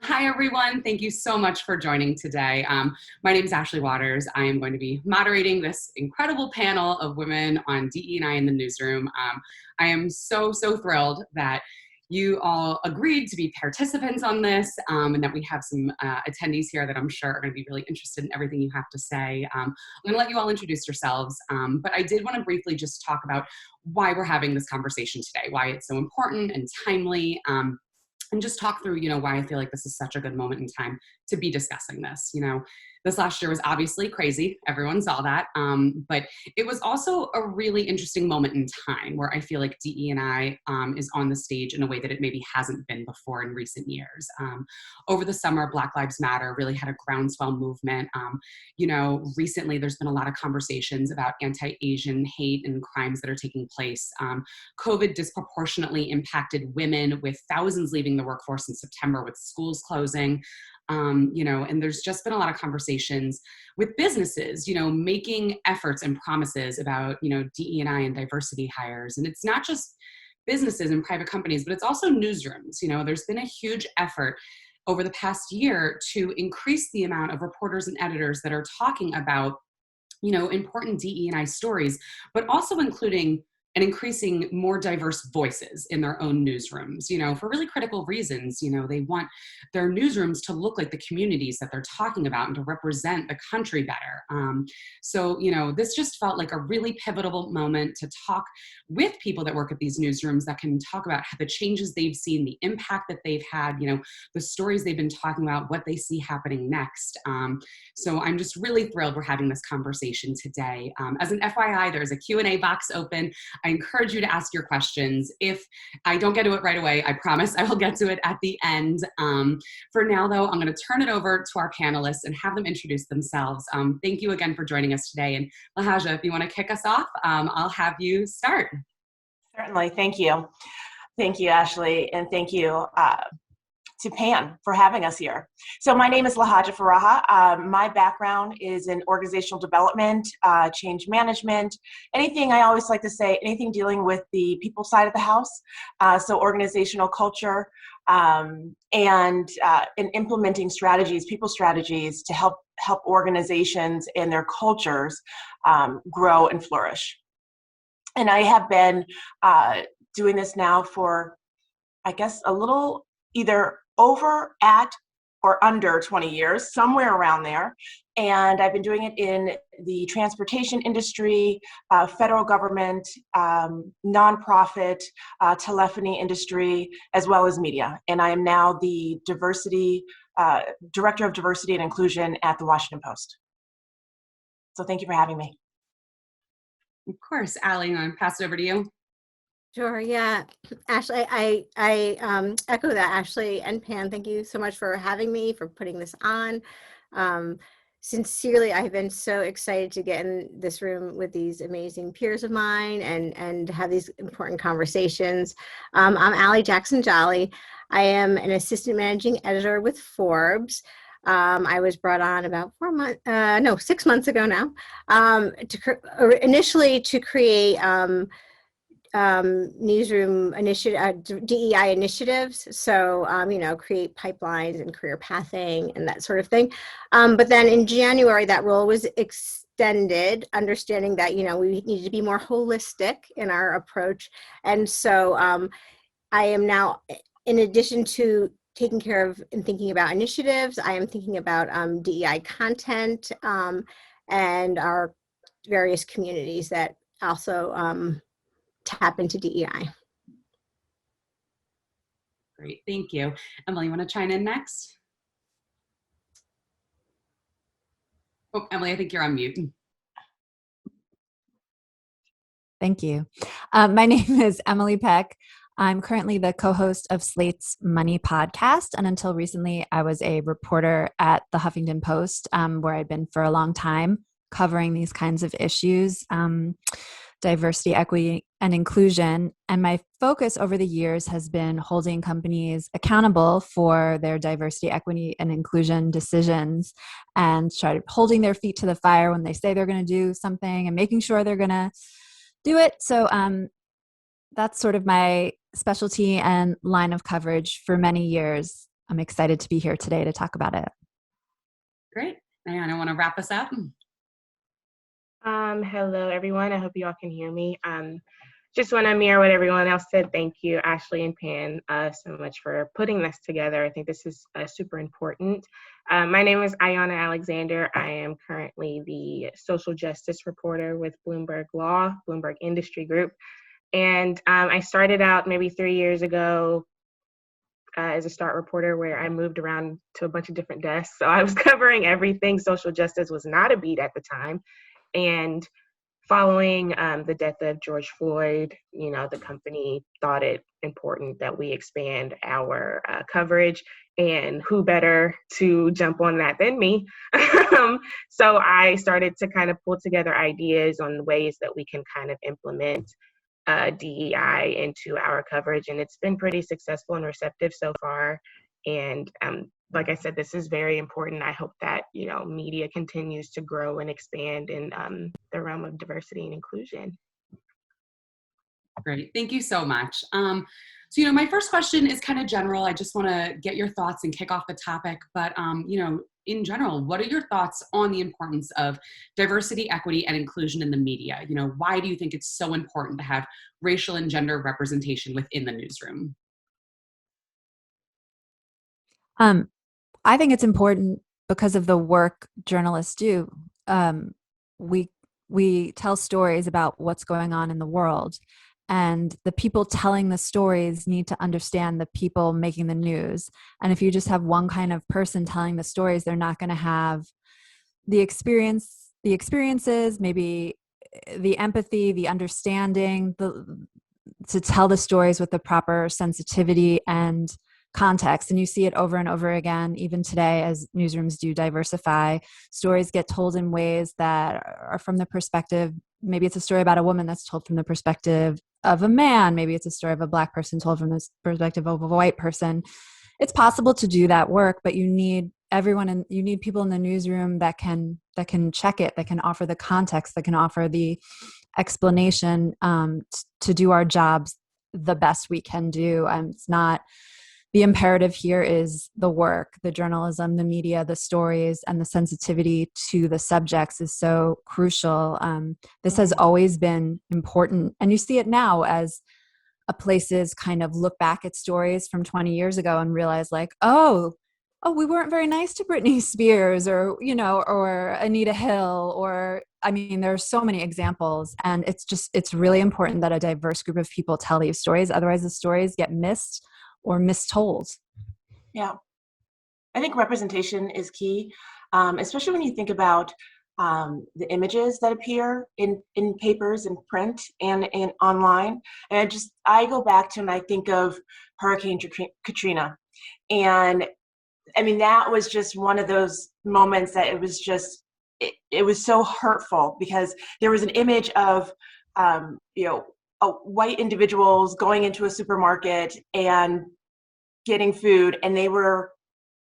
Hi, everyone. Thank you so much for joining today. My name is Ashley Waters. I am going to be moderating this incredible panel of women on DE&I in the newsroom. I am so thrilled that you all agreed to be participants on this and that we have some attendees here that I'm sure are going to be really interested in everything you have to say. I'm going to let you all introduce yourselves, but I did want to briefly just talk about why we're having this conversation today, why it's so important and timely. And just talk through, why I feel like this is such a good moment in time to be discussing this. This last year was obviously crazy. Everyone saw that. But it was also a really interesting moment in time where I feel like DE&I is on the stage in a way that it maybe hasn't been before in recent years. Over the summer, Black Lives Matter really had a groundswell movement. Recently there's been a lot of conversations about anti-Asian hate and crimes that are taking place. COVID disproportionately impacted women, with thousands leaving the workforce in September with schools closing. And there's just been a lot of conversations with businesses, making efforts and promises about, DE&I and diversity hires. And it's not just businesses and private companies, but it's also newsrooms. There's been a huge effort over the past year to increase the amount of reporters and editors that are talking about, important DE&I stories, but also including and increasing more diverse voices in their own newsrooms, for really critical reasons. They want their newsrooms to look like the communities that they're talking about and to represent the country better. This just felt like a really pivotal moment to talk with people that work at these newsrooms that can talk about the changes they've seen, the impact that they've had, the stories they've been talking about, what they see happening next. So I'm just really thrilled we're having this conversation today. As an FYI, there's a Q&A box open. I encourage you to ask your questions. If I don't get to it right away, I promise I will get to it at the end. For now, though, I'm going to turn it over to our panelists and have them introduce themselves. Thank you again for joining us today. And Lahaja, if you want to kick us off, I'll have you start. Certainly. Thank you. Thank you, Ashley. And thank you to Pan for having us here. So my name is Lahaja Faraha. My background is in organizational development, change management, anything, I always like to say, anything dealing with the people side of the house. So organizational culture and in implementing strategies, people strategies to help organizations and their cultures grow and flourish. And I have been doing this now for, I guess, a little either over, at, or under 20 years, somewhere around there. And I've been doing it in the transportation industry, federal government, nonprofit, telephony industry, as well as media. And I am now the Director of Diversity and Inclusion at the Washington Post. So thank you for having me. Of course. Allie, I'm going to pass it over to you. Sure. Yeah. Ashley, I echo that. Ashley and Pan, thank you so much for having me, for putting this on. Sincerely, I've been so excited to get in this room with these amazing peers of mine and have these important conversations. I'm Allie Jackson Jolly. I am an assistant managing editor with Forbes. I was brought on about 6 months ago now, initially to create newsroom initiative, DEI initiatives. So, create pipelines and career pathing and that sort of thing. But then in January, that role was extended, understanding that, we needed to be more holistic in our approach. And so I am now, in addition to taking care of and thinking about initiatives, I am thinking about DEI content and our various communities that also tap into DEI. Great, thank you. Emily, you want to chime in next? Oh, Emily, I think you're on mute. Thank you. My name is Emily Peck. I'm currently the co-host of Slate's Money podcast, and until recently, I was a reporter at the Huffington Post, where I'd been for a long time covering these kinds of issues. Diversity, equity, and inclusion. And my focus over the years has been holding companies accountable for their diversity, equity, and inclusion decisions and holding their feet to the fire when they say they're going to do something and making sure they're going to do it. So that's sort of my specialty and line of coverage for many years. I'm excited to be here today to talk about it. Great. Diane, I want to wrap us up. Hello, everyone. I hope you all can hear me. Just want to mirror what everyone else said. Thank you, Ashley and Pan, so much for putting this together. I think this is super important. My name is Ayanna Alexander. I am currently the social justice reporter with Bloomberg Law, Bloomberg Industry Group. And I started out maybe 3 years ago as a start reporter, where I moved around to a bunch of different desks. So I was covering everything. Social justice was not a beat at the time. And following the death of George Floyd, the company thought it important that we expand our coverage, and who better to jump on that than me? So I started to kind of pull together ideas on ways that we can kind of implement DEI into our coverage, and it's been pretty successful and receptive so far. And like I said, this is very important. I hope that media continues to grow and expand in the realm of diversity and inclusion. Great, thank you so much. So my first question is kind of general. I just want to get your thoughts and kick off the topic. But in general, what are your thoughts on the importance of diversity, equity, and inclusion in the media? Why do you think it's so important to have racial and gender representation within the newsroom? I think it's important because of the work journalists do. We tell stories about what's going on in the world, and the people telling the stories need to understand the people making the news. And if you just have one kind of person telling the stories, they're not going to have the experiences, maybe the empathy, the understanding, to tell the stories with the proper sensitivity and context. And you see it over and over again, even today, as newsrooms do diversify. Stories get told in ways that are from the perspective, maybe it's a story about a woman that's told from the perspective of a man. Maybe it's a story of a Black person told from the perspective of a white person. It's possible to do that work, but you need everyone, and you need people in the newsroom that can check it, that can offer the context, that can offer the explanation, to do our jobs the best we can do. It's not, the imperative here is the work, the journalism, the media, the stories, and the sensitivity to the subjects is so crucial. This has always been important. And you see it now as places kind of look back at stories from 20 years ago and realize oh, we weren't very nice to Britney Spears or Anita Hill, or, there are so many examples. And it's really important that a diverse group of people tell these stories. Otherwise the stories get missed or mistold. Yeah, I think representation is key, especially when you think about the images that appear in papers and print and online. And I go back to, and I think of Hurricane Katrina. And that was just one of those moments that it was just, it was so hurtful, because there was an image of, white individuals going into a supermarket and getting food, and they were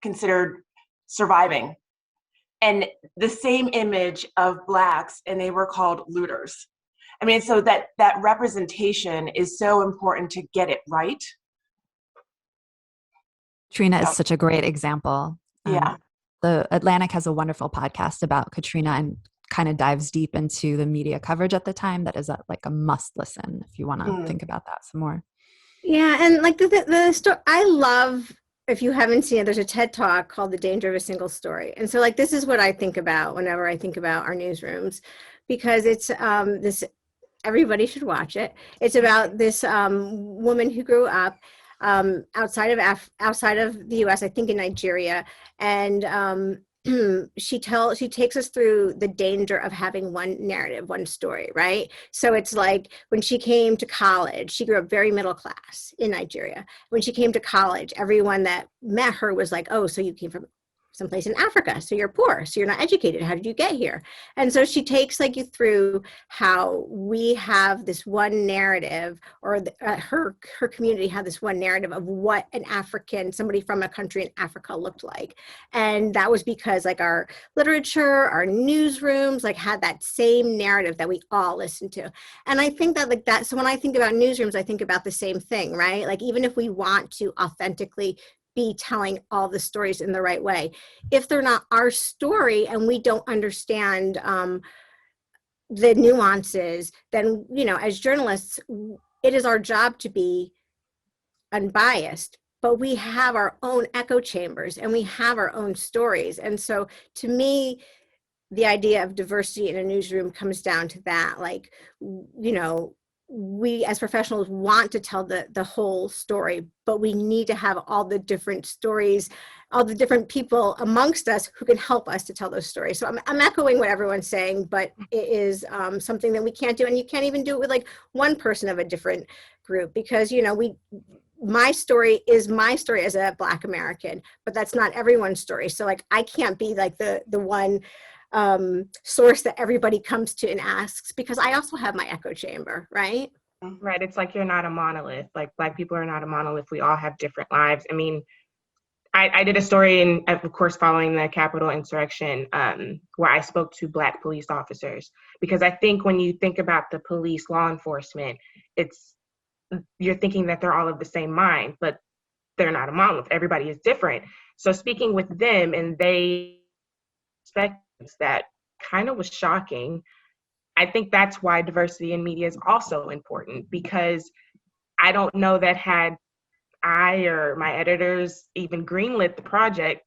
considered surviving. And the same image of Blacks, and they were called looters. So that representation is so important to get it right. Katrina is such a great example. Yeah. The Atlantic has a wonderful podcast about Katrina and kind of dives deep into the media coverage at the time. That is a must listen if you want to think about that some more. Yeah, and the story, I love, if you haven't seen it, there's a TED Talk called The Danger of a Single Story. And so this is what I think about whenever I think about our newsrooms, because it's this, everybody should watch it. It's about this woman who grew up outside of the US, I think in Nigeria, and she takes us through the danger of having one narrative, one story, right? So it's like when she came to college, she grew up very middle class in Nigeria. When she came to college, everyone that met her was like, oh, so you came from someplace in Africa, so you're poor, so you're not educated. How did you get here? And so she takes you through how we have this one narrative, or her community had this one narrative of what somebody from a country in Africa looked like. And that was because our literature, our newsrooms, had that same narrative that we all listened to. And I think that so when I think about newsrooms, I think about the same thing, right? Even if we want to authentically be telling all the stories in the right way. If they're not our story and we don't understand the nuances, then, you know, as journalists, it is our job to be unbiased, but we have our own echo chambers and we have our own stories. And so to me, the idea of diversity in a newsroom comes down to that. Like, you know, we as professionals want to tell the whole story, but we need to have all the different stories, all the different people amongst us who can help us to tell those stories. So I'm echoing what everyone's saying, but it is something that we can't do. And you can't even do it with like one person of a different group, because, you know, my story is my story as a Black American, but that's not everyone's story. So like, I can't be like the one source that everybody comes to and asks, because I also have my echo chamber, right? Right. It's like you're not a monolith. Like Black people are not a monolith. We all have different lives. I mean, I did a story, in, of course, following the Capitol insurrection, where I spoke to Black police officers, because I think when you think about the police, law enforcement, you're thinking that they're all of the same mind, but they're not a monolith. Everybody is different. So speaking with them, and they expect that kind of was shocking. I think that's why diversity in media is also important, because I don't know that had I or my editors even greenlit the project,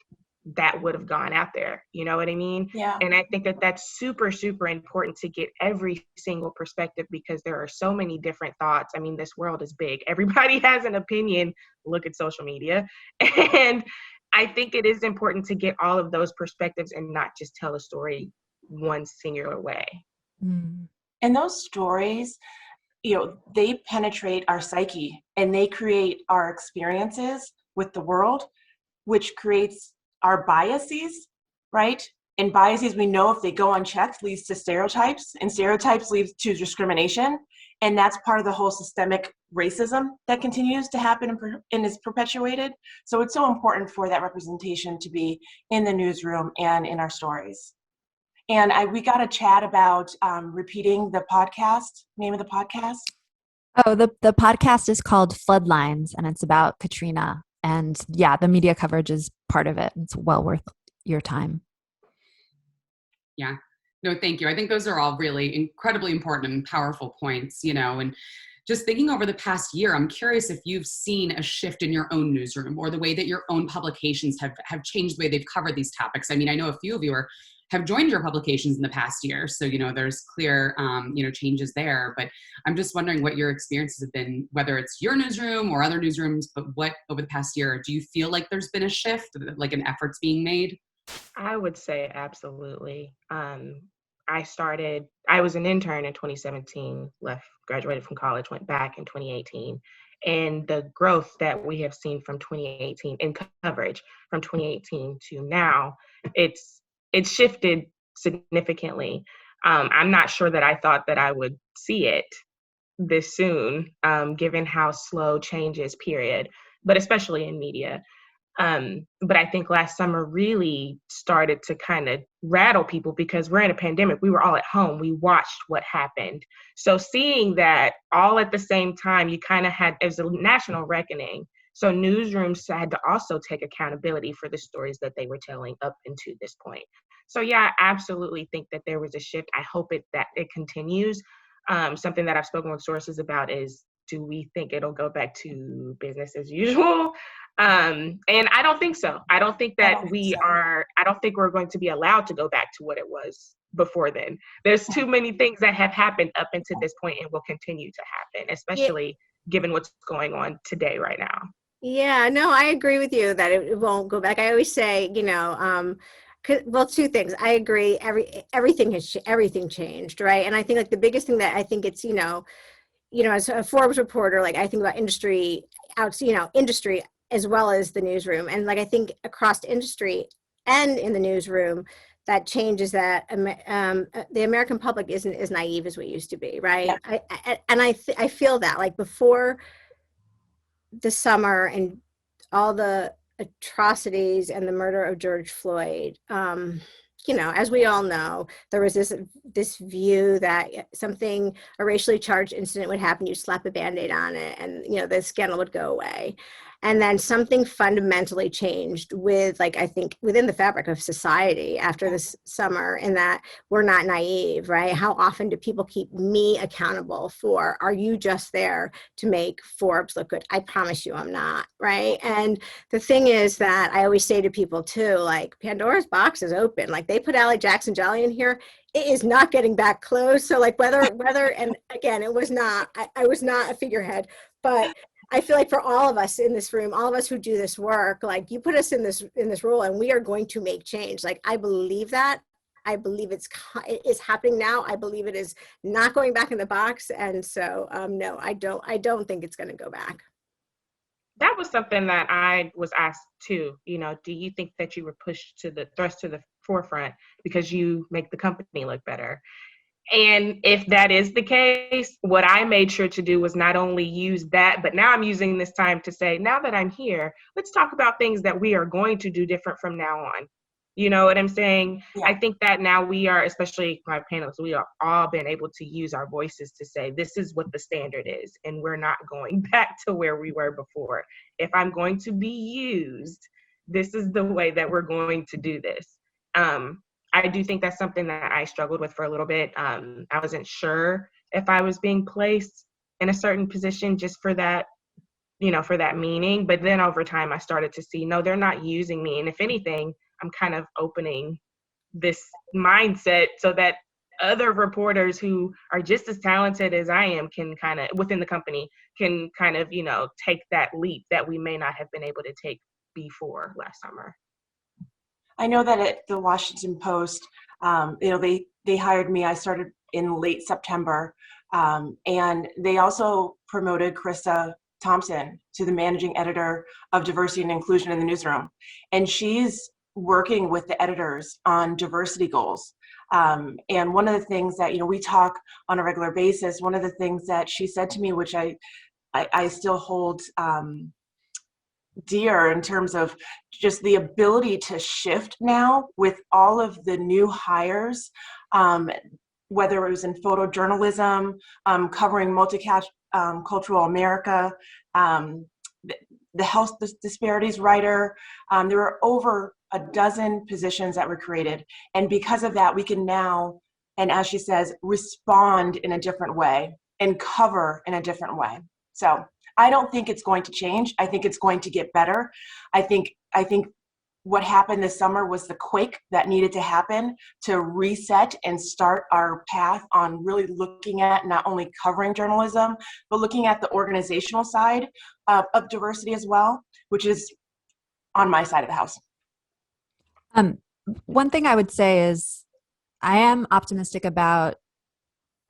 that would have gone out there. You know what I mean? Yeah. And I think that that's super, super important to get every single perspective, because there are so many different thoughts. I mean, this world is big. Everybody has an opinion. Look at social media. And I think it is important to get all of those perspectives and not just tell a story one singular way. Mm. And those stories, you know, they penetrate our psyche and they create our experiences with the world, which creates our biases, right? And biases, we know if they go unchecked, leads to stereotypes, and stereotypes leads to discrimination. And that's part of the whole systemic racism that continues to happen and is perpetuated. So it's so important for that representation to be in the newsroom and in our stories. And we got to chat about repeating the podcast, name of the podcast. Oh, the podcast is called Floodlines, and it's about Katrina. And yeah, the media coverage is part of it. It's well worth your time. Yeah. No, thank you. I think those are all really incredibly important and powerful points, you know, and just thinking over the past year, I'm curious if you've seen a shift in your own newsroom or the way that your own publications have changed the way they've covered these topics. I mean, I know a few of you have joined your publications in the past year. So, you know, there's clear, you know, changes there, but I'm just wondering what your experiences have been, whether it's your newsroom or other newsrooms, but what over the past year, do you feel like there's been a shift, like an effort's being made? I would say absolutely. I was an intern in 2017, graduated from college, went back in 2018. And the growth that we have seen from 2018 in coverage from 2018 to now, it's shifted significantly. I'm not sure that I thought that I would see it this soon, given how slow change is, period, but especially in media. But I think last summer really started to kind of rattle people, because we're in a pandemic. We were all at home. We watched what happened. So seeing that all at the same time, you kind of it was a national reckoning. So newsrooms had to also take accountability for the stories that they were telling up until this point. So yeah, I absolutely think that there was a shift. I hope that it continues. Something that I've spoken with sources about is, do we think it'll go back to business as usual? And I don't think so. I don't think that I don't think we're going to be allowed to go back to what it was before then. There's too many things that have happened up until this point and will continue to happen, especially given what's going on today, right now. Yeah, no, I agree with you that it won't go back. I always say, you know, well, two things. I agree. Everything changed, right? And I think like the biggest thing that I think it's, you know, as a Forbes reporter, like I think about industry as well as the newsroom. And like, I think across industry and in the newsroom, that change is that the American public isn't as naive as we used to be, right? Yeah. I feel that like before the summer and all the atrocities and the murder of George Floyd, you know, as we all know, there was this view that a racially charged incident would happen, you slap a Band-Aid on it, and, you know, the scandal would go away. And then something fundamentally changed with, like, I think within the fabric of society after this summer, in that we're not naive, right? How often do people keep me accountable for, are you just there to make Forbes look good? I promise you I'm not, right? And the thing is that I always say to people too, like, Pandora's box is open. Like, they put Allie Jackson Jolly in here, it is not getting back closed. So like whether, and again, it was not, I was not a figurehead, but I feel like for all of us in this room, all of us who do this work, like, you put us in this role and we are going to make change. Like, I believe that. I believe it is happening now. I believe it is not going back in the box. And so, no, I don't think it's going to go back. That was something that I was asked too. Do you think that you were thrust to the forefront because you make the company look better? And if that is the case, what I made sure to do was not only use that, but now I'm using this time to say, now that I'm here, let's talk about things that we are going to do different from now on. You know what I'm saying? Yeah. I think that now we are, especially my panelists, we are all been able to use our voices to say, this is what the standard is, and we're not going back to where we were before. If I'm going to be used, this is the way that we're going to do this. I do think that's something that I struggled with for a little bit. I wasn't sure if I was being placed in a certain position just for that, for that meaning. But then over time, I started to see, no, they're not using me. And if anything, I'm kind of opening this mindset so that other reporters who are just as talented as I am can kind of, within the company, can kind of, take that leap that we may not have been able to take before last summer. I know that at the Washington Post, they hired me. I started in late September, and they also promoted Krista Thompson to the managing editor of diversity and inclusion in the newsroom. And she's working with the editors on diversity goals. And one of the things that, we talk on a regular basis, one of the things that she said to me, which I still hold dear in terms of just the ability to shift now with all of the new hires, whether it was in photojournalism, covering multicultural America, the health disparities writer. There were over a dozen positions that were created. And because of that, we can now, and as she says, respond in a different way and cover in a different way. So I don't think it's going to change. I think it's going to get better. I think what happened this summer was the quake that needed to happen to reset and start our path on really looking at not only covering journalism, but looking at the organizational side of diversity as well, which is on my side of the house. One thing I would say is I am optimistic about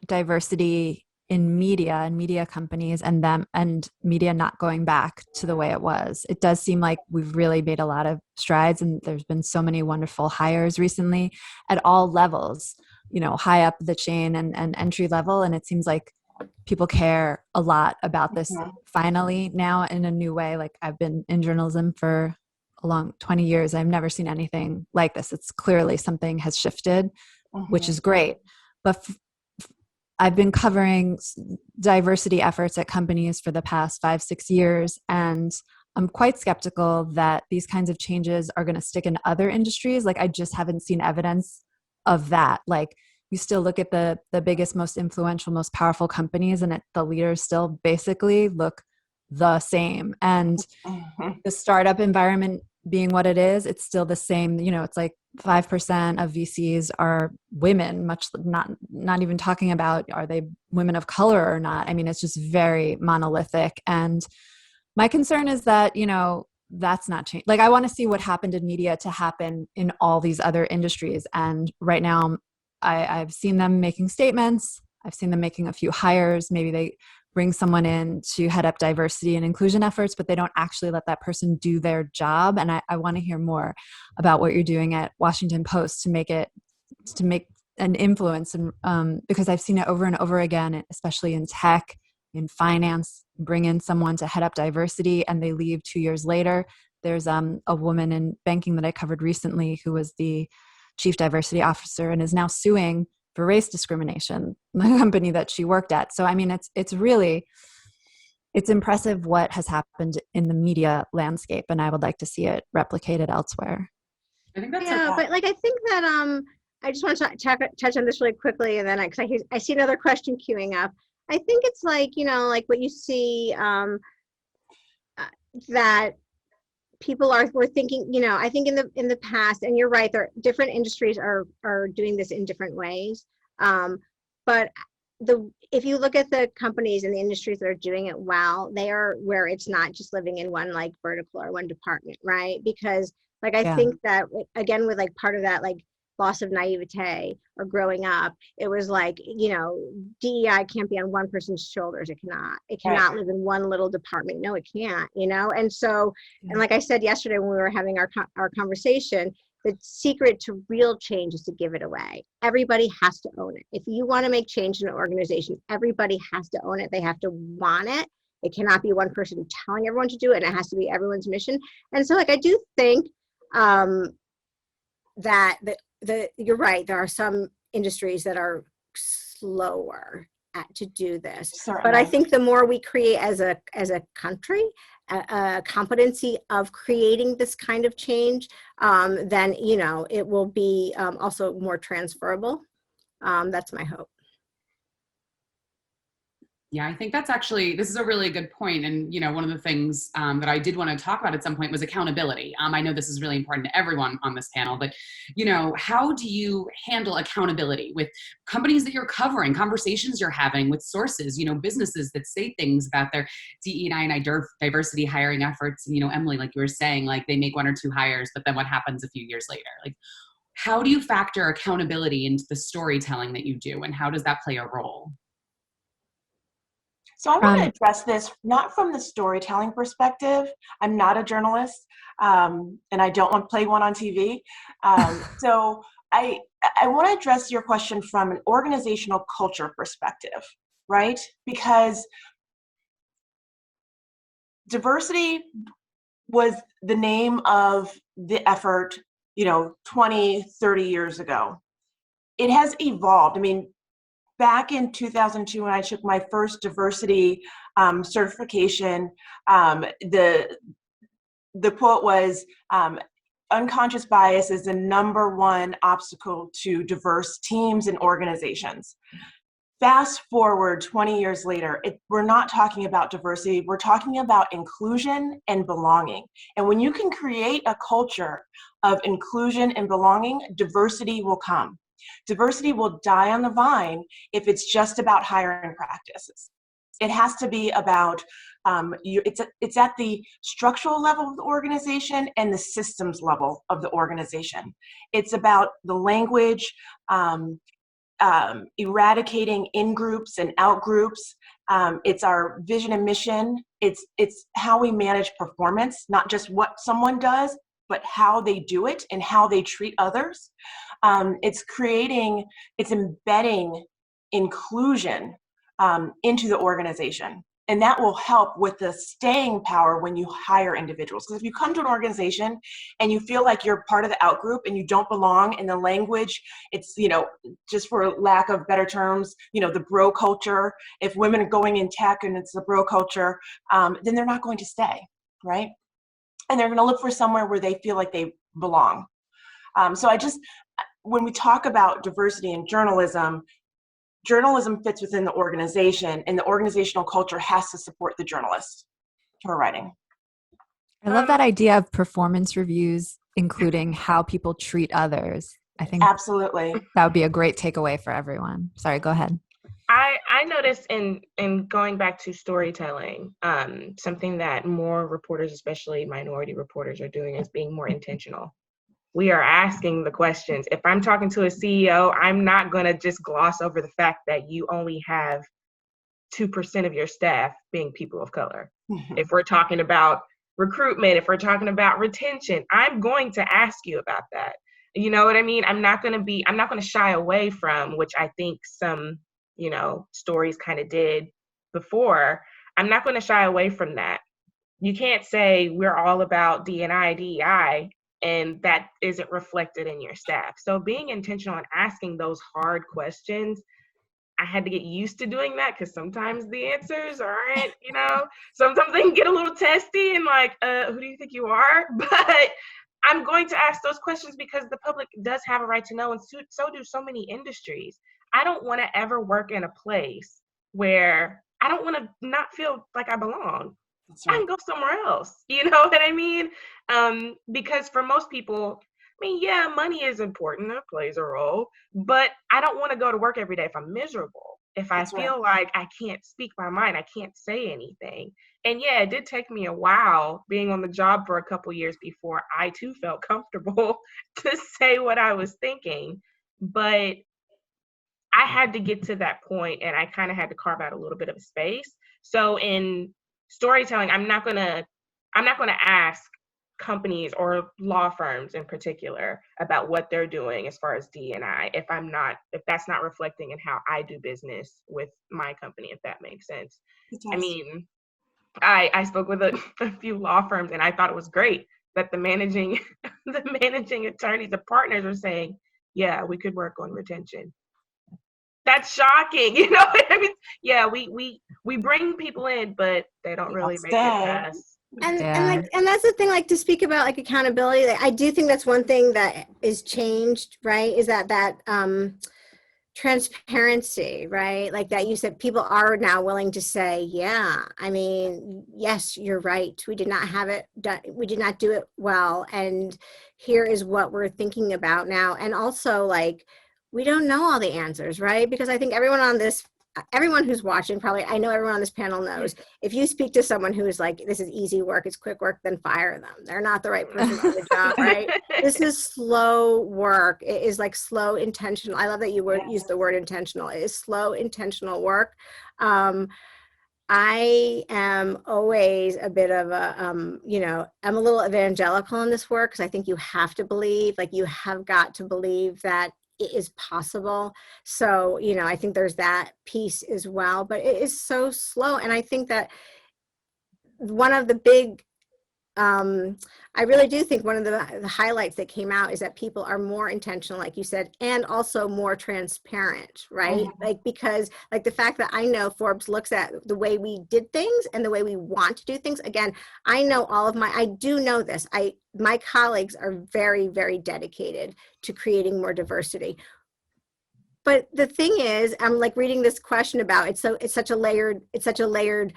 diversity in media and media companies and media not going back to the way it was. It does seem like we've really made a lot of strides, and there's been so many wonderful hires recently at all levels, high up the chain and entry level. And it seems like people care a lot about this finally now in a new way. Like, I've been in journalism for a long 20 years. I've never seen anything like this. It's clearly something has shifted, which is great. But I've been covering diversity efforts at companies for the past 5-6 years, and I'm quite skeptical that these kinds of changes are going to stick in other industries. Like, I just haven't seen evidence of that. Like, you still look at the biggest, most influential, most powerful companies, and the leaders still basically look the same. And the startup environment being what it is, it's still the same. It's like 5% of VCs are women, much not even talking about are they women of color or not. I mean, it's just very monolithic. And my concern is that, that's not changed. Like, I want to see what happened in media to happen in all these other industries. And right now I've seen them making statements. I've seen them making a few hires. Maybe they bring someone in to head up diversity and inclusion efforts, but they don't actually let that person do their job. And I want to hear more about what you're doing at Washington Post to make an influence. And because I've seen it over and over again, especially in tech, in finance, bring in someone to head up diversity and they leave 2 years later. There's a woman in banking that I covered recently who was the chief diversity officer and is now suing for race discrimination, the company that she worked at. So, I mean, it's really, it's impressive what has happened in the media landscape, and I would like to see it replicated elsewhere. I think that's Yeah, but like I think that I just want to touch on this really quickly, and then because I see another question queuing up. I think it's like, like what you see that people were thinking, I think in the past, and you're right, there different industries are doing this in different ways. But if you look at the companies and the industries that are doing it well, they are where it's not just living in one like vertical or one department, right? Because like I think that again with like part of that like loss of naivete or growing up, it was like, DEI can't be on one person's shoulders. It cannot live in one little department. No, it can't, And so, and like I said yesterday when we were having our conversation, the secret to real change is to give it away. Everybody has to own it. If you want to make change in an organization, everybody has to own it. They have to want it. It cannot be one person telling everyone to do it, and it has to be everyone's mission. And so like I do think that you're right, there are some industries that are slower to do this. Certainly. But I think the more we create as a country a competency of creating this kind of change, then it will be also more transferable. That's my hope. Yeah, I think this is a really good point. And, one of the things that I did want to talk about at some point was accountability. I know this is really important to everyone on this panel, but, how do you handle accountability with companies that you're covering, conversations you're having with sources, businesses that say things about their DE&I and diversity hiring efforts. And, Emily, like you were saying, like they make one or two hires, but then what happens a few years later? Like, how do you factor accountability into the storytelling that you do? And how does that play a role? So I want to address this not from the storytelling perspective. I'm not a journalist, and I don't want to play one on TV. So I want to address your question from an organizational culture perspective, right? Because diversity was the name of the effort, 20, 30 years ago. It has evolved. I mean, back in 2002, when I took my first diversity certification, the quote was, unconscious bias is the number one obstacle to diverse teams and organizations. Fast forward 20 years later, we're not talking about diversity, we're talking about inclusion and belonging. And when you can create a culture of inclusion and belonging, diversity will come. Diversity will die on the vine if it's just about hiring practices. It has to be about, it's at the structural level of the organization and the systems level of the organization. It's about the language, eradicating in-groups and out-groups. It's our vision and mission. It's how we manage performance, not just what someone does, but how they do it and how they treat others. It's embedding inclusion into the organization. And that will help with the staying power when you hire individuals. Because if you come to an organization and you feel like you're part of the out group and you don't belong in the language, it's, just for lack of better terms, the bro culture. If women are going in tech and it's the bro culture, then they're not going to stay, right? And they're going to look for somewhere where they feel like they belong. When we talk about diversity in journalism fits within the organization, and the organizational culture has to support the journalists who are writing. I love that idea of performance reviews, including how people treat others. I think absolutely that would be a great takeaway for everyone. Sorry, go ahead. I noticed in going back to storytelling, something that more reporters, especially minority reporters, are doing is being more intentional. We are asking the questions. If I'm talking to a CEO, I'm not going to just gloss over the fact that you only have 2% of your staff being people of color. Mm-hmm. If we're talking about recruitment, if we're talking about retention, I'm going to ask you about that. You know what I mean? I'm not going to shy away from, which I think some, stories kind of did before. I'm not going to shy away from that. You can't say we're all about D&I, DEI, and that isn't reflected in your staff. So being intentional and asking those hard questions, I had to get used to doing that because sometimes the answers aren't, sometimes they can get a little testy and like, who do you think you are? But I'm going to ask those questions because the public does have a right to know, and so do so many industries. I don't want to ever work in a place where I don't want to not feel like I belong. That's I right. can go somewhere else. You know what I mean? Because for most people, I mean, yeah, money is important. That plays a role. But I don't want to go to work every day if I'm miserable. If I That's right. feel like I can't speak my mind, I can't say anything. And yeah, it did take me a while being on the job for a couple years before I too felt comfortable to say what I was thinking. But I had to get to that point, and I kind of had to carve out a little bit of a space. So in storytelling, I'm not gonna ask companies or law firms in particular about what they're doing as far as D&I if that's not reflecting in how I do business with my company, if that makes sense. It I does. mean, I spoke with a few law firms, and I thought it was great that the managing attorneys, the partners, are saying, yeah, we could work on retention. That's shocking. You know what I mean? Yeah, we bring people in, but they don't really make it Stay. past. And that's the thing, like, to speak about like accountability, like, I do think that's one thing that is changed, right? Is that transparency, right? Like that you said, people are now willing to say, yeah, I mean, yes, you're right. We did not have it done. We did not do it well. And here is what we're thinking about now. And also, like, we don't know all the answers, right? Because I think everyone who's watching, probably, I know everyone on this panel knows, if you speak to someone who is like, this is easy work, it's quick work, then fire them. They're not the right person for the job, right? This is slow work. It is like slow, intentional. I love that you use the word intentional. It is slow, intentional work. I am always a bit of I'm a little evangelical in this work, because I think you have to believe, like, you have got to believe that it is possible. So, I think there's that piece as well, but it is so slow. And I think that one of the big, I really do think one of the highlights that came out is that people are more intentional, like you said, and also more transparent, right? Like, because like the fact that I know Forbes looks at the way we did things and the way we want to do things. Again, I know I do know this. My colleagues are very, very dedicated to creating more diversity. But the thing is, I'm like reading this question about it's such a layered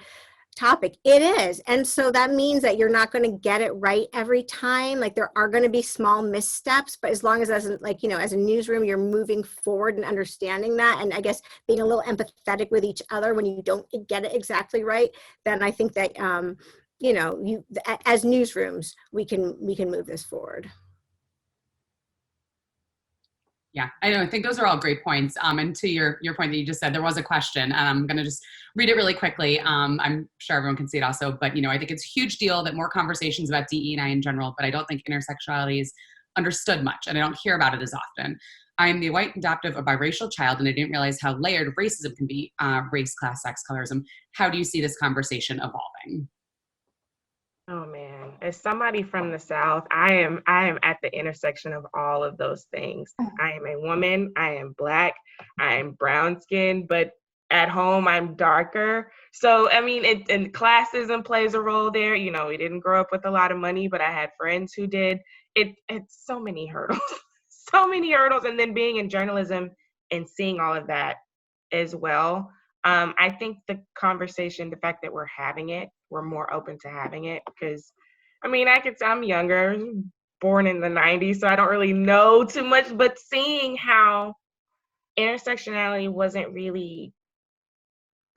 topic. It is. And so that means that you're not going to get it right every time. Like, there are going to be small missteps, but as long as, as a newsroom, you're moving forward and understanding that, and I guess being a little empathetic with each other when you don't get it exactly right, then I think that, as newsrooms, we can move this forward. Yeah, I think those are all great points. And to your point that you just said, there was a question, and I'm going to just read it really quickly. I'm sure everyone can see it also, but I think it's a huge deal that more conversations about DE&I in general, but I don't think intersectionality is understood much, and I don't hear about it as often. I am the white, adoptive, a biracial child, and I didn't realize how layered racism can be, race, class, sex, colorism. How do you see this conversation evolving? Oh man, as somebody from the South, I am at the intersection of all of those things. I am a woman, I am Black, I am brown skinned, but at home I'm darker. So I mean, and classism plays a role there. We didn't grow up with a lot of money, but I had friends who did. It's so many hurdles, so many hurdles, and then being in journalism and seeing all of that as well. I think the conversation, the fact that we're having it, we're more open to having it, because, I'm younger, born in the 90s, so I don't really know too much, but seeing how intersectionality wasn't really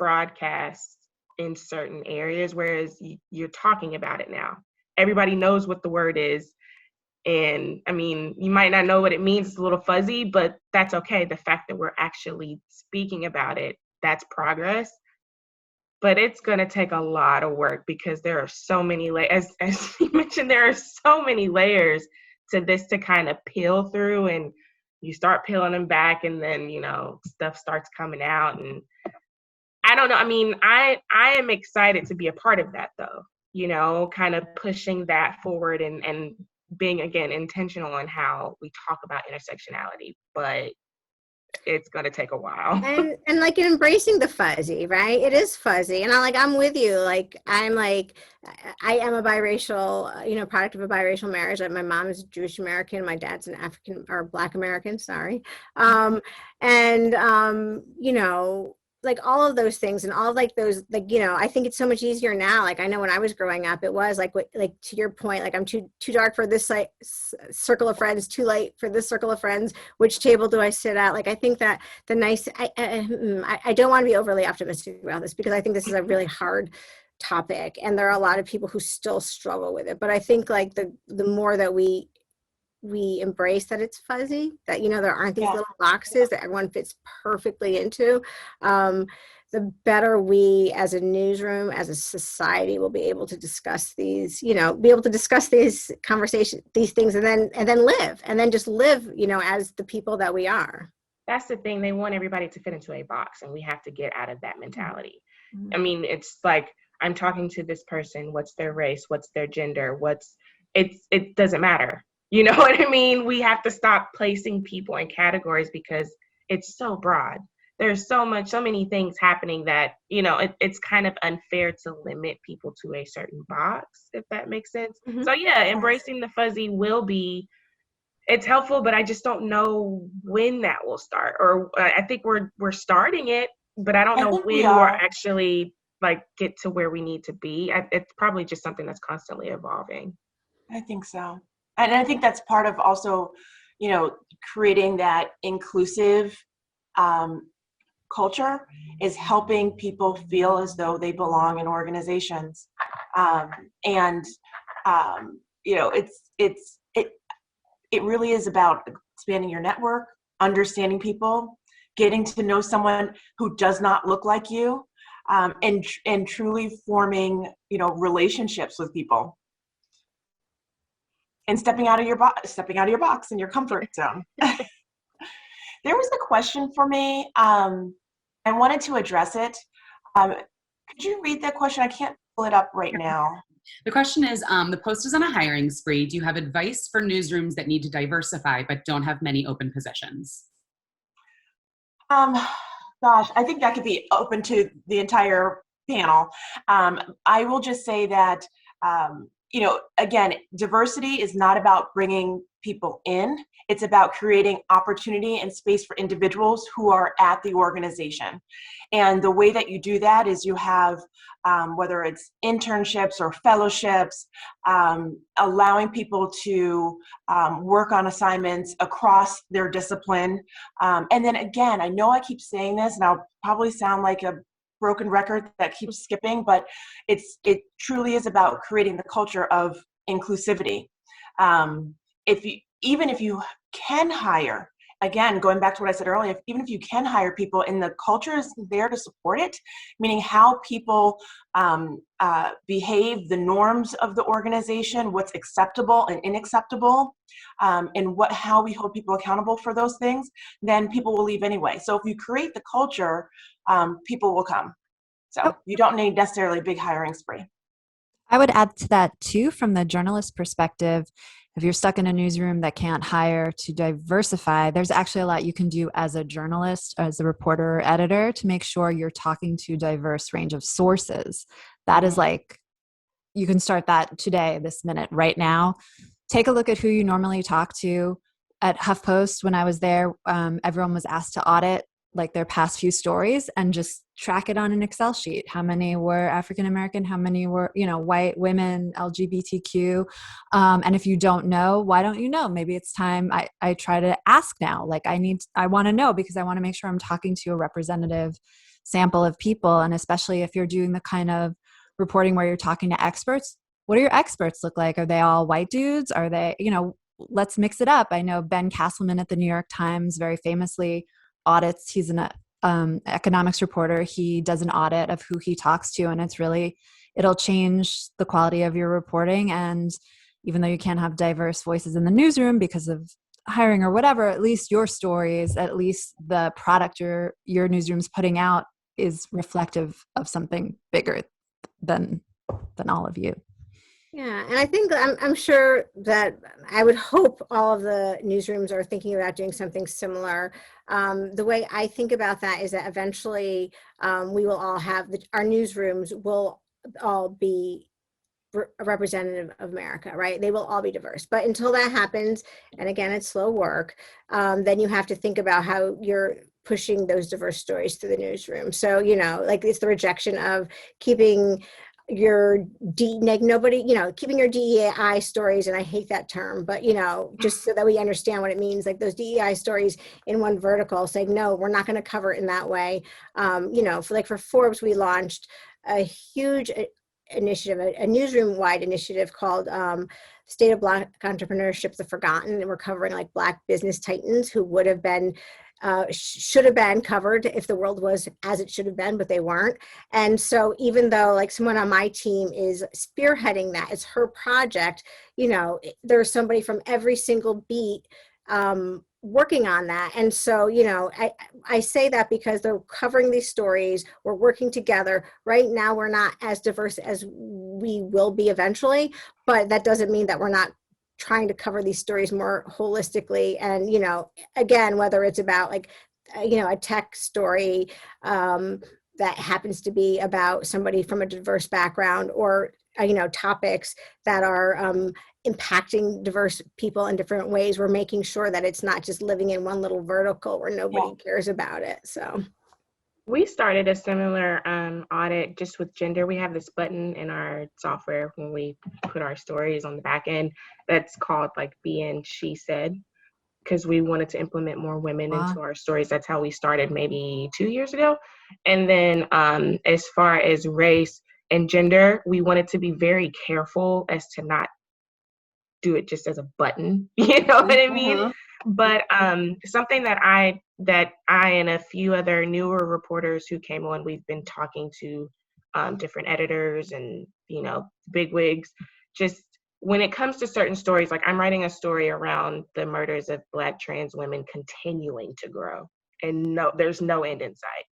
broadcast in certain areas, whereas you're talking about it now. Everybody knows what the word is. And you might not know what it means, it's a little fuzzy, but that's okay. The fact that we're actually speaking about it, that's progress. But it's going to take a lot of work, because there are so many layers, as you mentioned, there are so many layers to this to kind of peel through, and you start peeling them back, and then, stuff starts coming out. And I don't know. I am excited to be a part of that, though, kind of pushing that forward and being, again, intentional on how we talk about intersectionality. But it's going to take a while. And like embracing the fuzzy, right? It is fuzzy. And I'm with you. I am a biracial, product of a biracial marriage. My mom is Jewish American. My dad's an African or Black American, sorry. And, like all of those things and all of those, I think it's so much easier now. I know when I was growing up, it was like to your point, I'm too dark for this circle of friends, too light for this circle of friends. Which table do I sit at? I think that the nice, I don't want to be overly optimistic about this because I think this is a really hard topic and there are a lot of people who still struggle with it. But I think the more that we embrace that it's fuzzy, that, there aren't these little boxes that everyone fits perfectly into, the better we as a newsroom, as a society will be able to discuss these, these conversations, these things, and then live, and then just live, as the people that we are. That's the thing. They want everybody to fit into a box, and we have to get out of that mentality. I mean, it's like, I'm talking to this person, what's their race, what's their gender, it doesn't matter. You know what I mean? We have to stop placing people in categories because it's so broad. There's so many things happening that, it's kind of unfair to limit people to a certain box, if that makes sense. So yeah, embracing the fuzzy it's helpful, but I just don't know when that will start. Or I think we're starting it, but I don't know when we'll actually get to where we need to be. It's probably just something that's constantly evolving. I think so. And I think that's part of also, creating that inclusive culture is helping people feel as though they belong in organizations. It really is about expanding your network, understanding people, getting to know someone who does not look like you, and truly forming, relationships with people. And stepping out of your box and your comfort zone. There was a question for me. I wanted to address it. Could you read that question? I can't pull it up right now. The question is, the Post is on a hiring spree. Do you have advice for newsrooms that need to diversify but don't have many open positions? Gosh, I think that could be open to the entire panel. I will just say that, again, diversity is not about bringing people in. It's about creating opportunity and space for individuals who are at the organization. And the way that you do that is you have, whether it's internships or fellowships, allowing people to work on assignments across their discipline. And then again, I know I keep saying this, and I'll probably sound like a broken record that keeps skipping, but it truly is about creating the culture of inclusivity. Even if you can hire, again, going back to what I said earlier, even if you can hire people and the culture is there to support it, meaning how people behave, the norms of the organization, what's acceptable and unacceptable, and how we hold people accountable for those things, then people will leave anyway. So if you create the culture, people will come. So you don't need necessarily a big hiring spree. I would add to that too, from the journalist perspective. If you're stuck in a newsroom that can't hire to diversify, there's actually a lot you can do as a journalist, as a reporter or editor, to make sure you're talking to a diverse range of sources. That is you can start that today, this minute, right now. Take a look at who you normally talk to. At HuffPost, when I was there, everyone was asked to audit their past few stories and just track it on an Excel sheet. How many were African American? How many were, white, women, LGBTQ? And if you don't know, why don't you know? Maybe it's time I try to ask now. I want to know because I want to make sure I'm talking to a representative sample of people. And especially if you're doing the kind of reporting where you're talking to experts, what do your experts look like? Are they all white dudes? Are they, let's mix it up. I know Ben Castleman at the New York Times very famously audits. He's an economics reporter. He does an audit of who he talks to, and it'll change the quality of your reporting. And even though you can't have diverse voices in the newsroom because of hiring or whatever, at least your stories, at least the product your newsroom's putting out is reflective of something bigger than all of you. Yeah, and I think I'm sure that I would hope all of the newsrooms are thinking about doing something similar. The way I think about that is that eventually we will all have our newsrooms will all be a representative of America, right? They will all be diverse. But until that happens, and again, it's slow work, then you have to think about how you're pushing those diverse stories through the newsroom. So, like it's the rejection of keeping your nobody, keeping your DEI stories, and I hate that term, but just so that we understand what it means, like those DEI stories in one vertical, saying no, we're not going to cover it in that way. For Forbes, we launched a huge initiative, a newsroom-wide initiative called State of Black Entrepreneurship, the Forgotten, and we're covering like Black business titans who would have been should have been covered if the world was as it should have been, but they weren't. And so even though like someone on my team is spearheading that, it's her project, there's somebody from every single beat working on that. And so, I say that because they're covering these stories, we're working together. Right now, we're not as diverse as we will be eventually, but that doesn't mean that we're not trying to cover these stories more holistically. And, again, whether it's about like, a tech story that happens to be about somebody from a diverse background, or, topics that are impacting diverse people in different ways, we're making sure that it's not just living in one little vertical where nobody cares about it. So we started a similar audit just with gender. We have this button in our software when we put our stories on the back end that's called like being she said, because we wanted to implement more women into our stories. That's how we started maybe 2 years ago. And then as far as race and gender, we wanted to be very careful as to not do it just as a button, you know what I mean? But something that I and a few other newer reporters who came on, we've been talking to different editors and, bigwigs, just when it comes to certain stories, like I'm writing a story around the murders of Black trans women continuing to grow, and there's no end in sight.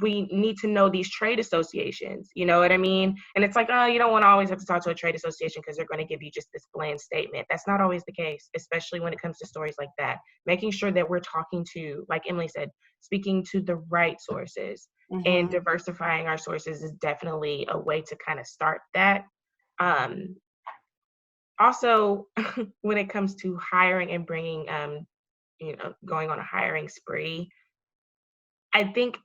We need to know these trade associations, you know what I mean? And it's like, oh, you don't want to always have to talk to a trade association because they're going to give you just this bland statement. That's not always the case, especially when it comes to stories like that. Making sure that we're talking to, like Emily said, speaking to the right sources, and diversifying our sources is definitely a way to kind of start that. Also, when it comes to hiring and bringing, going on a hiring spree, I think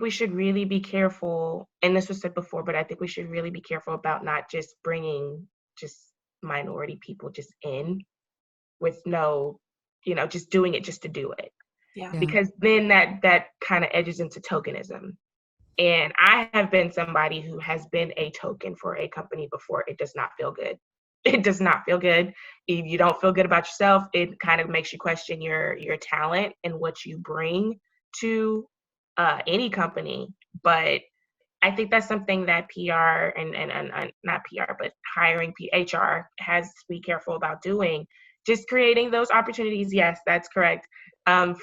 we should really be careful, and this was said before, but I think we should really be careful about not just bringing just minority people just in with no, just doing it just to do it. Yeah. Because then that kind of edges into tokenism. And I have been somebody who has been a token for a company before. It does not feel good. It does not feel good. If you don't feel good about yourself, it kind of makes you question your talent and what you bring to any company. But I think that's something that PR and not PR, but hiring HR has to be careful about doing. Just creating those opportunities, yes, that's correct,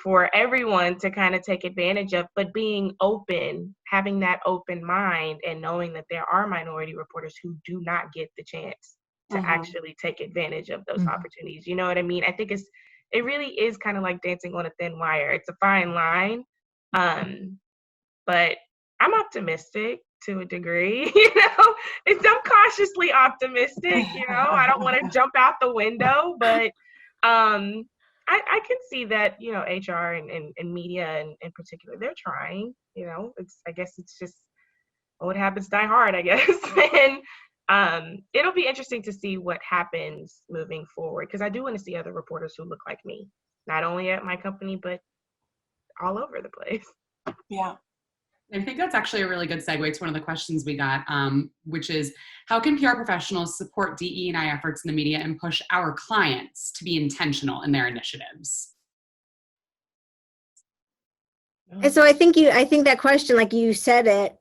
for everyone to kind of take advantage of, but being open, having that open mind, and knowing that there are minority reporters who do not get the chance to actually take advantage of those opportunities. You know what I mean? I think it really is kind of like dancing on a thin wire. It's a fine line. But I'm optimistic to a degree, I'm cautiously optimistic, I don't want to jump out the window, but I can see that, HR and media in particular, they're trying, I guess it's just what happens die hard, I guess. And it'll be interesting to see what happens moving forward, because I do want to see other reporters who look like me, not only at my company, but all over the place. Yeah. I think that's actually a really good segue to one of the questions we got, which is, how can PR professionals support DE&I efforts in the media and push our clients to be intentional in their initiatives? And so I think that question, like you said it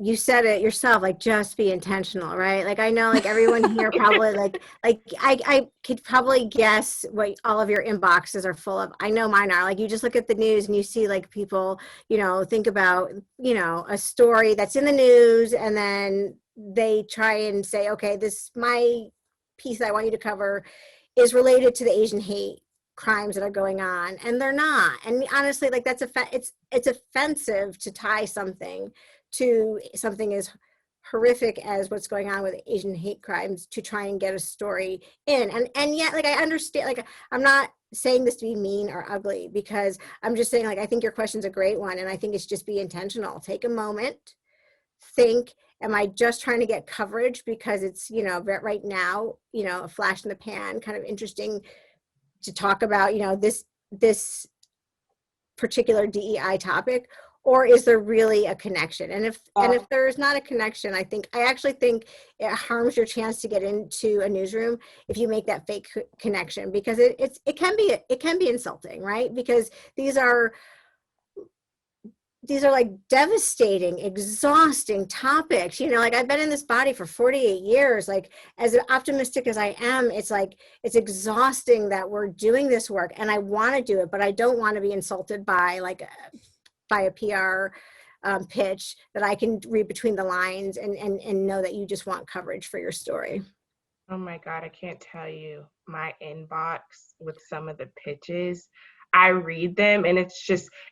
yourself, like just be intentional, right? Like I know like everyone here probably like I could probably guess what all of your inboxes are full of. I know mine are. Like you just look at the news and you see like people, think about, a story that's in the news and then they try and say, okay, this my piece that I want you to cover is related to the Asian hate crimes that are going on, and they're not. And honestly, like it's offensive to tie something to something as horrific as what's going on with Asian hate crimes to try and get a story in. And yet, like I understand, like I'm not saying this to be mean or ugly, because I'm just saying, like, I think your question's a great one, and I think it's just be intentional. Take a moment, think, am I just trying to get coverage because it's, right now, a flash in the pan, kind of interesting to talk about, this particular DEI topic, or is there really a connection? And if there's not a connection, I actually think it harms your chance to get into a newsroom if you make that fake connection, because it can be insulting, right? Because these are like devastating, exhausting topics. Like I've been in this body for 48 years. Like as optimistic as I am, it's like, it's exhausting that we're doing this work and I want to do it, but I don't want to be insulted by a PR pitch that I can read between the lines and know that you just want coverage for your story. Oh my God, I can't tell you my inbox with some of the pitches. I read them and it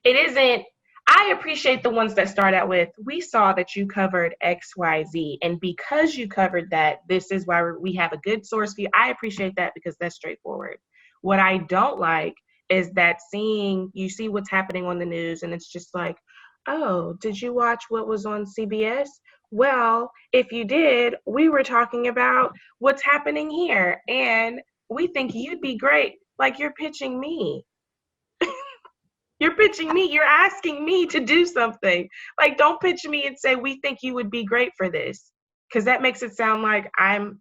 isn't, I appreciate the ones that start out with, we saw that you covered XYZ. And because you covered that, this is why we have a good source for you. I appreciate that because that's straightforward. What I don't like is that you see what's happening on the news and it's just like, oh, did you watch what was on CBS? Well, if you did, we were talking about what's happening here and we think you'd be great. Like you're pitching me. You're pitching me. You're asking me to do something. Like, don't pitch me and say, we think you would be great for this. Because that makes it sound like I'm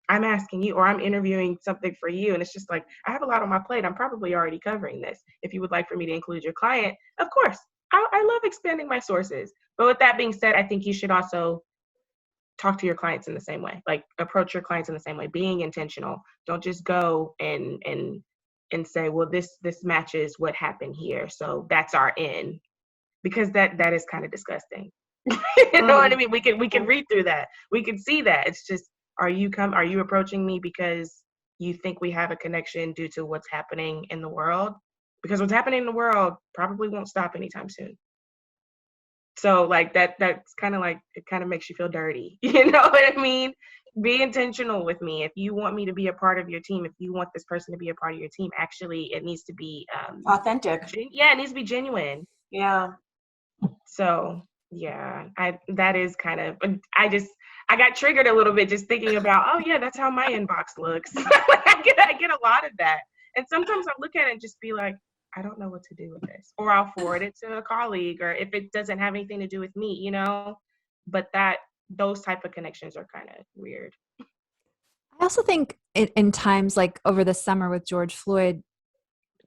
asking you or I'm interviewing something for you. And it's just like, I have a lot on my plate. I'm probably already covering this. If you would like for me to include your client, of course. I love expanding my sources. But with that being said, I think you should also talk to your clients in the same way. Like, approach your clients in the same way, being intentional. Don't just go and say, well, this matches what happened here, so that's our in, because that is kind of disgusting. You know what I mean? We can read through that. We can see that. It's just, are you approaching me because you think we have a connection due to what's happening in the world? Because what's happening in the world probably won't stop anytime soon. So like that's kind of like, it kind of makes you feel dirty. You know what I mean? Be intentional with me. If you want me to be a part of your team, if you want this person to be a part of your team, actually, it needs to be authentic. It needs to be genuine. Yeah. So yeah, that is kind of, I got triggered a little bit just thinking about, oh yeah, that's how my inbox looks. I get a lot of that. And sometimes I look at it and just be like, I don't know what to do with this. Or I'll forward it to a colleague, or if it doesn't have anything to do with me, but those type of connections are kind of weird. I also think in times like over the summer with George Floyd,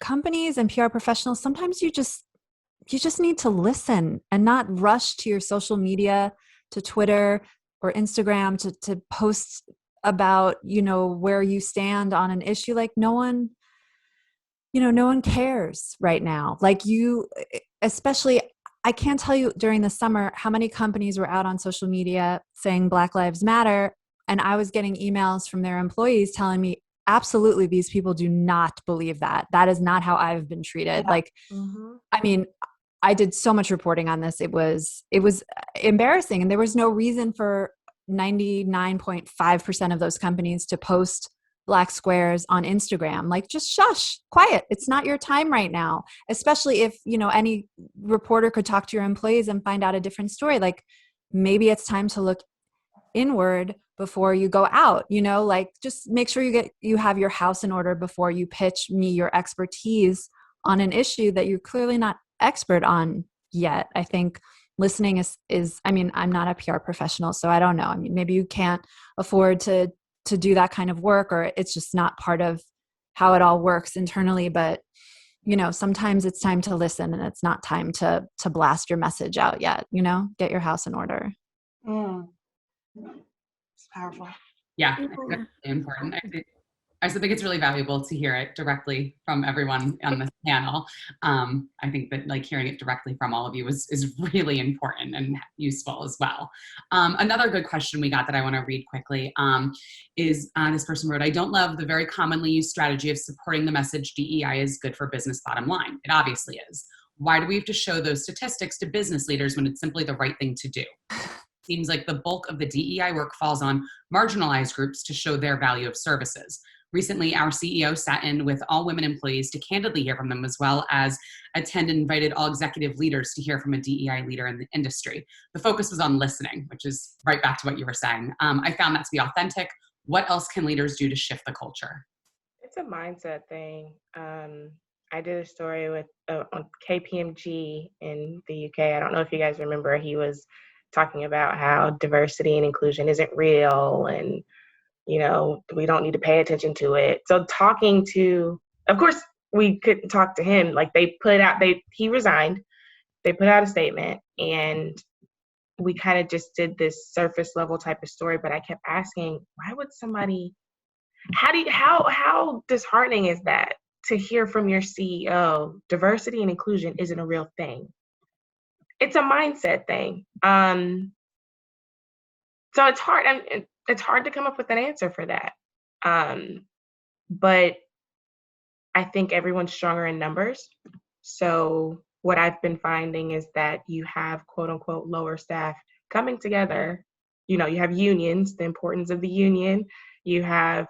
companies and PR professionals, sometimes you just need to listen and not rush to your social media, to Twitter or Instagram to post about, where you stand on an issue. Like no one cares right now. Like especially, I can't tell you during the summer how many companies were out on social media saying Black Lives Matter. And I was getting emails from their employees telling me, absolutely, these people do not believe that. That is not how I've been treated. Yeah. Like, I mean, I did so much reporting on this. It was embarrassing. And there was no reason for 99.5% of those companies to post Black squares on Instagram. Like, just shush, quiet. It's not your time right now. Especially if, any reporter could talk to your employees and find out a different story. Like, maybe it's time to look inward before you go out, like just make sure you have your house in order before you pitch me your expertise on an issue that you're clearly not expert on yet. I think listening is, I mean, I'm not a PR professional, so I don't know. I mean, maybe you can't afford to do that kind of work, or it's just not part of how it all works internally. But sometimes it's time to listen and it's not time to blast your message out yet, get your house in order. It's powerful. Yeah, I think that's really important. I also think it's really valuable to hear it directly from everyone on this panel. I think that hearing it directly from all of you is really important and useful as well. Another good question we got that I want to read quickly is this person wrote, I don't love the very commonly used strategy of supporting the message DEI is good for business bottom line. It obviously is. Why do we have to show those statistics to business leaders when it's simply the right thing to do? Seems like the bulk of the DEI work falls on marginalized groups to show their value of services. Recently, our CEO sat in with all women employees to candidly hear from them, as well as attend and invited all executive leaders to hear from a DEI leader in the industry. The focus was on listening, which is right back to what you were saying. I found that to be authentic. What else can leaders do to shift the culture? It's a mindset thing. I did a story with on KPMG in the UK. I don't know if you guys remember. He was talking about how diversity and inclusion isn't real, and we don't need to pay attention to it. So of course, we couldn't talk to him. He resigned. They put out a statement, and we kind of just did this surface level type of story. But I kept asking, why would somebody? How disheartening is that to hear from your CEO? Diversity and inclusion isn't a real thing. It's a mindset thing. So it's hard. It's hard to come up with an answer for that. But I think everyone's stronger in numbers. So what I've been finding is that you have quote unquote lower staff coming together. You have unions, the importance of the union. You have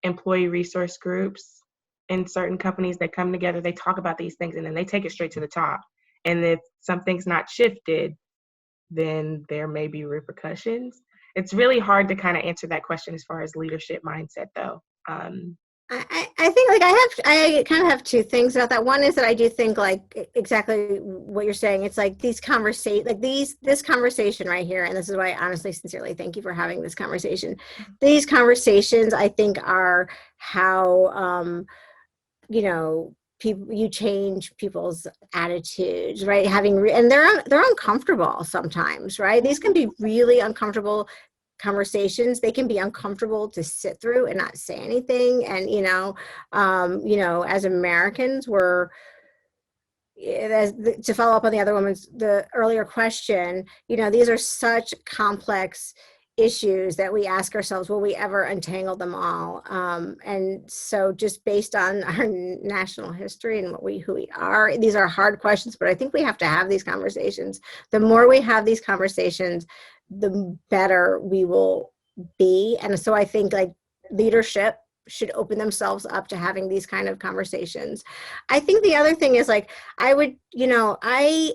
employee resource groups in certain companies that come together. They talk about these things and then they take it straight to the top. And if something's not shifted, then there may be repercussions. It's really hard to kind of answer that question as far as leadership mindset, though. I think I kind of have two things about that. One is that I do think exactly what you're saying. It's this conversation right here, and this is why I honestly, sincerely thank you for having this conversation. These conversations, I think, are how you change people's attitudes, right? And they're uncomfortable sometimes, right? These can be really uncomfortable conversations. They can be uncomfortable to sit through and not say anything. And as Americans, to follow up on the earlier question, these are such complex issues that we ask ourselves, will we ever untangle them all? And so just based on our national history and who we are, these are hard questions, but I think we have to have these conversations. The more we have these conversations, the better we will be. And so I think leadership should open themselves up to having these kind of conversations. I think the other thing is I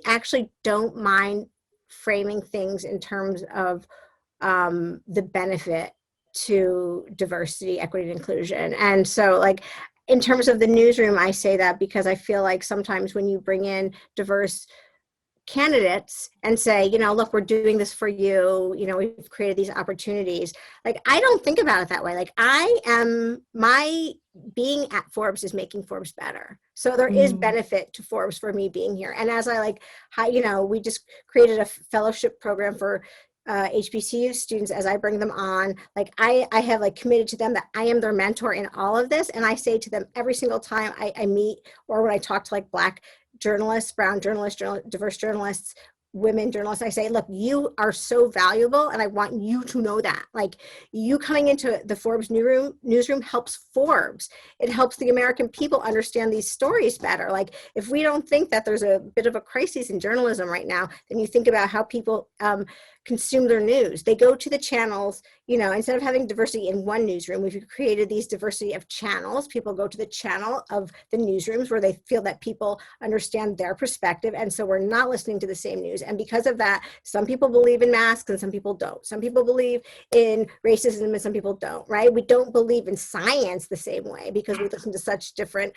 actually don't mind framing things in terms of the benefit to diversity, equity, and inclusion. And so in terms of the newsroom, I say that because I feel like sometimes when you bring in diverse candidates and say, look, we're doing this for you, we've created these opportunities. I don't think about it that way. My being at Forbes is making Forbes better. So there is benefit to Forbes for me being here. And as we just created a fellowship program for HBCU students as I bring them on. I have committed to them that I am their mentor in all of this. And I say to them every single time I meet, or when I talk to Black journalists, brown journalists, diverse journalists, women journalists, I say, look, you are so valuable and I want you to know that. You coming into the Forbes newsroom helps Forbes. It helps the American people understand these stories better. If we don't think that there's a bit of a crisis in journalism right now, then you think about how people consume their news. They go to the channels, instead of having diversity in one newsroom, we've created these diversity of channels. People go to the channel of the newsrooms where they feel that people understand their perspective. And so we're not listening to the same news. And because of that, some people believe in masks and some people don't. Some people believe in racism and some people don't, right? We don't believe in science the same way because we listen to such different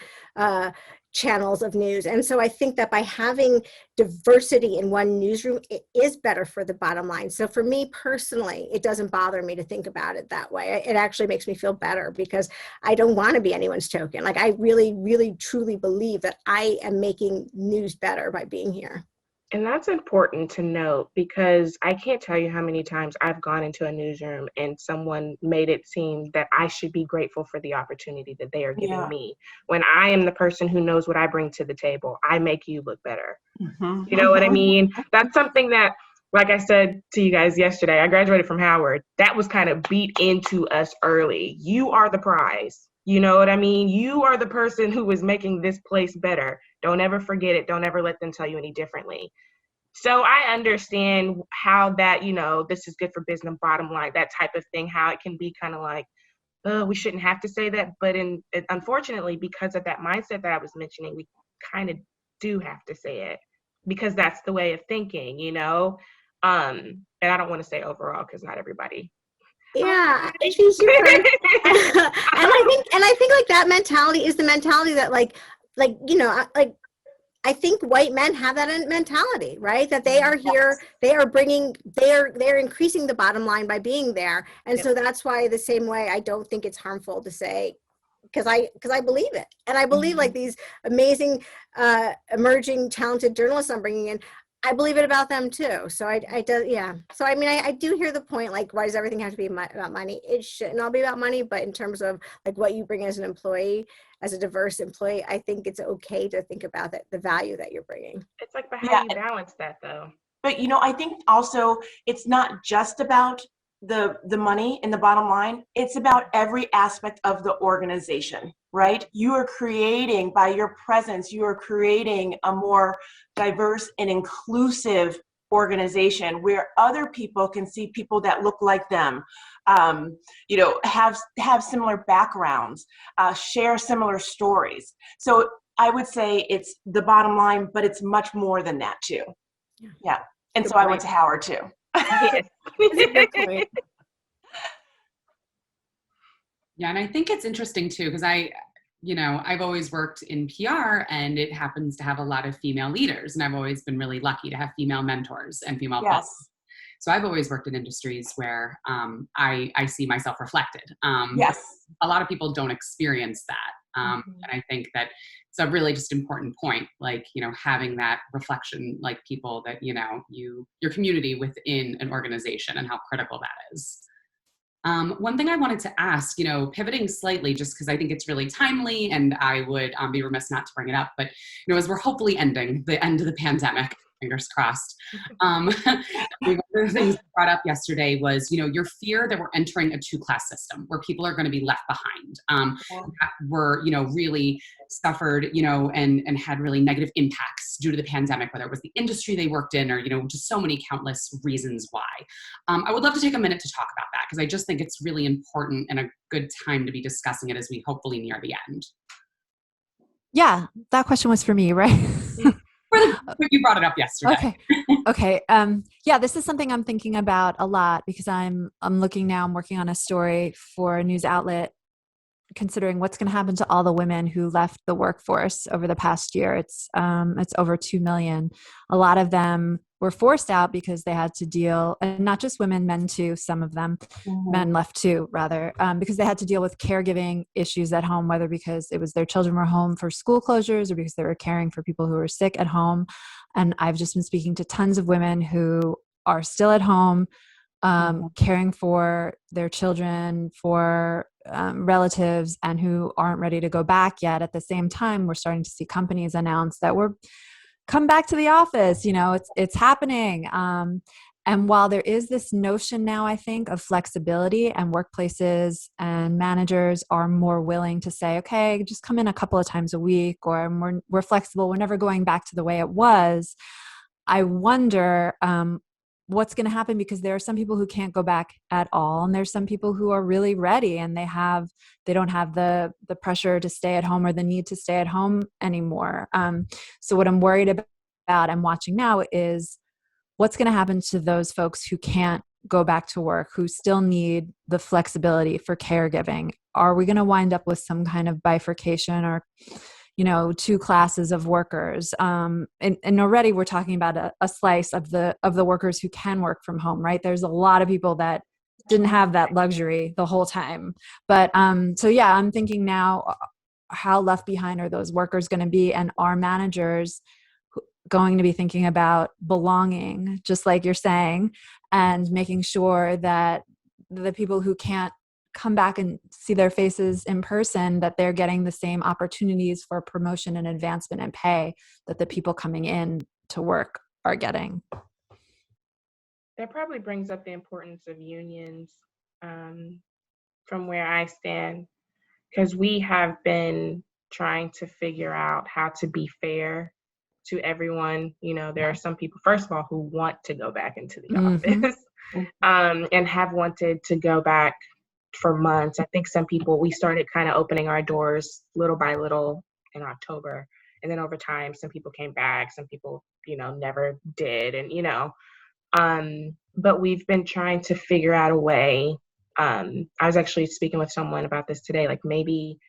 channels of news. And so I think that by having diversity in one newsroom, it is better for the bottom line. So for me personally, it doesn't bother me to think about it that way. It actually makes me feel better because I don't want to be anyone's token. Like I really, really, truly believe that I am making news better by being here. And that's important to note because I can't tell you how many times I've gone into a newsroom and someone made it seem that I should be grateful for the opportunity that they are giving me. When I am the person who knows what I bring to the table, I make you look better. Mm-hmm. You know what I mean? That's something that, like I said to you guys yesterday, I graduated from Howard. That was kind of beat into us early. You are the prize. You know what I mean? You are the person who is making this place better. Don't ever forget it. Don't ever let them tell you any differently. So I understand how that, this is good for business, bottom line, that type of thing, how it can be kind of like, oh, we shouldn't have to say that. But unfortunately, because of that mindset that I was mentioning, we kind of do have to say it because that's the way of thinking, And I don't want to say overall because not everybody. Yeah, I think you're right. and I think like that mentality is the mentality that I think white men have that mentality, right? That they are here, they're increasing the bottom line by being there. And so that's why the same way I don't think it's harmful to say, because I believe it. And I believe like these amazing, emerging, talented journalists I'm bringing in, I believe it about them too. So I do, yeah. So I mean, I do hear the point, like, why does everything have to be about money? It shouldn't all be about money, but in terms of like what you bring as an employee, as a diverse employee, I think it's okay to think about that, the value that you're bringing. It's like, but how do you balance that though? But I think also it's not just about the money and the bottom line. It's about every aspect of the organization, right? You are creating, by your presence, you are creating a more diverse and inclusive organization where other people can see people that look like them, have similar backgrounds, share similar stories. So I would say it's the bottom line, but it's much more than that too. Yeah. And Good so point. I went to Howard too. Yes. Yeah, and I think it's interesting too, because I've always worked in PR and it happens to have a lot of female leaders. And I've always been really lucky to have female mentors and female bosses. So I've always worked in industries where I see myself reflected. A lot of people don't experience that. And I think that it's a really just important point, like, having that reflection, like people that, your community within an organization and how critical that is. One thing I wanted to ask, pivoting slightly, just because I think it's really timely and I would be remiss not to bring it up, but, as we're hopefully ending the end of the pandemic, fingers crossed. One of the things brought up yesterday was, your fear that we're entering a two-class system where people are going to be left behind. That were, really suffered, and had really negative impacts due to the pandemic, whether it was the industry they worked in or, just so many countless reasons why. I would love to take a minute to talk about that because I just think it's really important and a good time to be discussing it as we hopefully near the end. Yeah, that question was for me, right? You brought it up yesterday. Okay. Yeah, this is something I'm thinking about a lot because I'm working on a story for a news outlet considering what's going to happen to all the women who left the workforce over the past year. It's over 2 million. A lot of them were forced out because they had to deal, and not just women, men too, some of them, men left too, rather, because they had to deal with caregiving issues at home, whether because it was their children were home for school closures or because they were caring for people who were sick at home. And I've just been speaking to tons of women who are still at home, caring for their children, for relatives, and who aren't ready to go back yet. At the same time, we're starting to see companies announce that we're come back to the office. It's happening. And while there is this notion now, I think, of flexibility, and workplaces and managers are more willing to say, okay, just come in a couple of times a week, or we're flexible, we're never going back to the way it was. I wonder what's going to happen, because there are some people who can't go back at all, and there's some people who are really ready and they don't have the pressure to stay at home or the need to stay at home anymore. So what I'm worried about and watching now is what's going to happen to those folks who can't go back to work, who still need the flexibility for caregiving. Are we going to wind up with some kind of bifurcation or two classes of workers. And already we're talking about a slice of the workers who can work from home, right? There's a lot of people that didn't have that luxury the whole time. But so yeah, I'm thinking now, how left behind are those workers going to be, and are managers going to be thinking about belonging, just like you're saying, and making sure that the people who can't come back and see their faces in person, that they're getting the same opportunities for promotion and advancement and pay that the people coming in to work are getting. That probably brings up the importance of unions, from where I stand, because we have been trying to figure out how to be fair to everyone. There are some people, first of all, who want to go back into the office and have wanted to go back for months. I think some people, we started kind of opening our doors little by little in October. And then over time, some people came back, some people, never did. And, but we've been trying to figure out a way. I was actually speaking with someone about this today, like maybe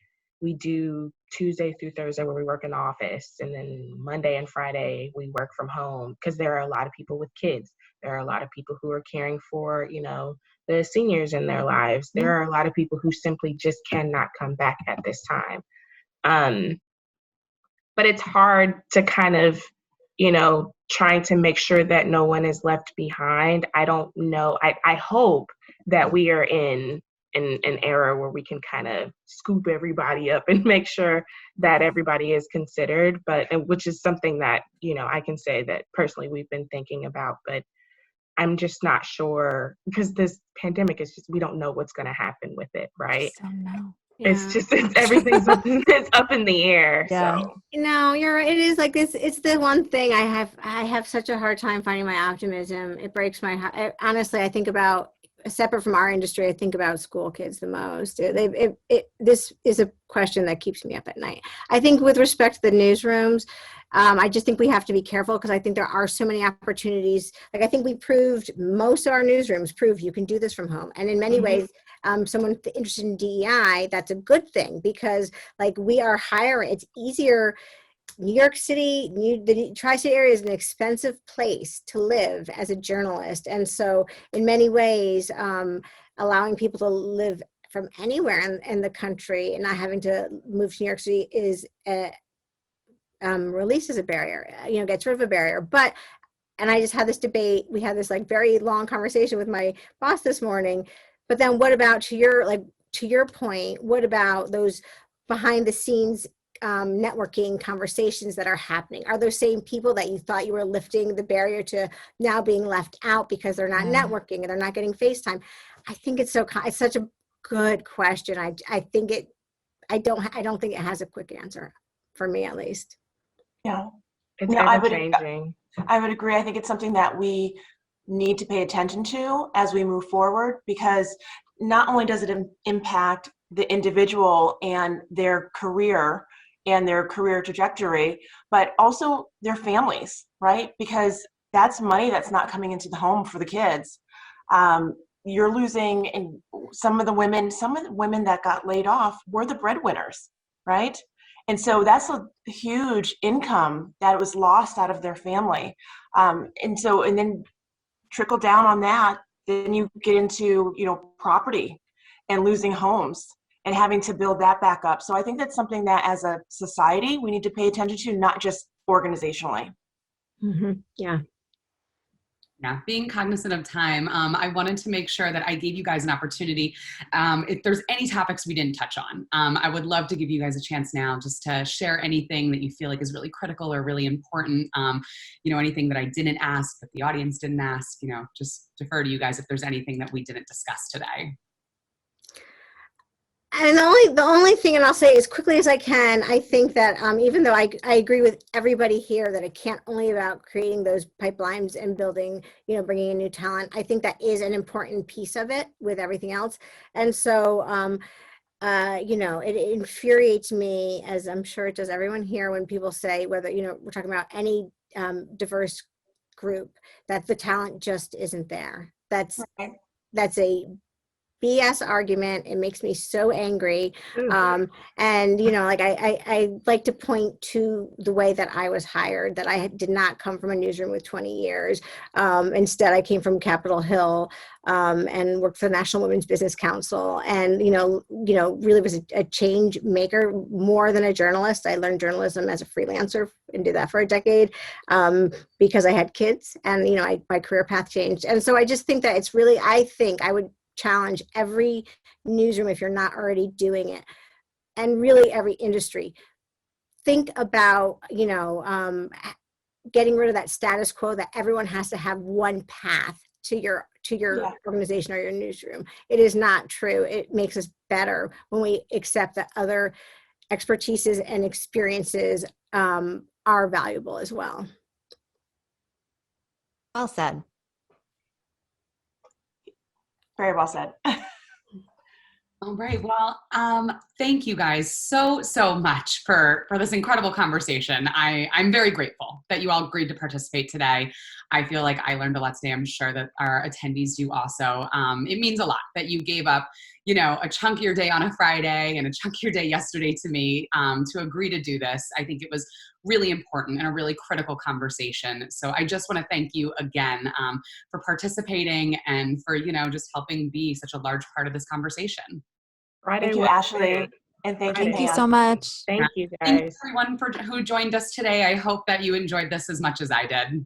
we do Tuesday through Thursday where we work in the office, and then Monday and Friday we work from home, because there are a lot of people with kids. There are a lot of people who are caring for, the seniors in their lives. There are a lot of people who simply just cannot come back at this time. But it's hard to kind of, trying to make sure that no one is left behind. I don't know. I hope that we are in an era where we can kind of scoop everybody up and make sure that everybody is considered, which is something that, I can say that personally we've been thinking about, but I'm just not sure, because this pandemic is just, we don't know what's going to happen with it, right? So no. Yeah. Everything's it's up in the air. Yeah. So. No, you're right. It is like this. It's the one thing I have such a hard time finding my optimism. It breaks my heart. Honestly, I think about, separate from our industry, I think about school kids the most. This is a question that keeps me up at night. I think with respect to the newsrooms, I just think we have to be careful, because I think there are so many opportunities. Like, I think most of our newsrooms proved you can do this from home. And in many ways, someone interested in DEI, that's a good thing, because like, we are hiring, it's easier. New York City, the tri-state area is an expensive place to live as a journalist. And so in many ways, allowing people to live from anywhere in the country and not having to move to New York City releases a barrier, gets rid of a barrier. And I just had this debate. We had this like very long conversation with my boss this morning. But then what about, to your point, what about those behind the scenes networking conversations that are happening? Are those same people that you thought you were lifting the barrier to now being left out because they're not networking and they're not getting FaceTime? I think it's such a good question. I don't think it has a quick answer, for me at least. Yeah, It's changing. I would agree. I think it's something that we need to pay attention to as we move forward, because not only does it impact the individual and their career trajectory, but also their families, right? Because that's money that's not coming into the home for the kids. You're losing, and some of the women that got laid off were the breadwinners, right? And so that's a huge income that was lost out of their family. And then trickle down on that, then you get into, property and losing homes and having to build that back up. So I think that's something that as a society, we need to pay attention to, not just organizationally. Mm-hmm. Yeah. Yeah, being cognizant of time, I wanted to make sure that I gave you guys an opportunity. If there's any topics we didn't touch on, I would love to give you guys a chance now just to share anything that you feel like is really critical or really important. Anything that I didn't ask, that the audience didn't ask, just defer to you guys if there's anything that we didn't discuss today. And the only thing, and I'll say as quickly as I can, I think that even though I agree with everybody here that it can't only about creating those pipelines and building, bringing in new talent, I think that is an important piece of it with everything else. And so, it infuriates me, as I'm sure it does everyone here, when people say, whether, we're talking about any diverse group, that the talent just isn't there. That's a BS argument. It makes me so angry. Ooh. And, you know, like I like to point to the way that I was hired, that I did not come from a newsroom with 20 years. Instead, I came from Capitol Hill and worked for the National Women's Business Council, and, really was a change maker more than a journalist. I learned journalism as a freelancer and did that for a decade because I had kids, and, my career path changed. And so I just think that it's really, I think I would challenge every newsroom, if you're not already doing it, and really every industry, think about getting rid of that status quo that everyone has to have one path to your Yeah. organization or your newsroom. It is not true. It makes us better when we accept that other expertises and experiences are valuable as well. Well said. Very well said. All right. Well, thank you guys so much for this incredible conversation. I'm very grateful that you all agreed to participate today. I feel like I learned a lot today. I'm sure that our attendees do also. It means a lot that you gave up, a chunk of your day on a Friday and a chunk of your day yesterday to me to agree to do this. I think it was really important and a really critical conversation. So I just want to thank you again for participating and for, just helping be such a large part of this conversation. Thank you, Ashley. And thank you, Thank you Pam. so much. Thank you, Thank you guys. everyone who joined us today. I hope that you enjoyed this as much as I did.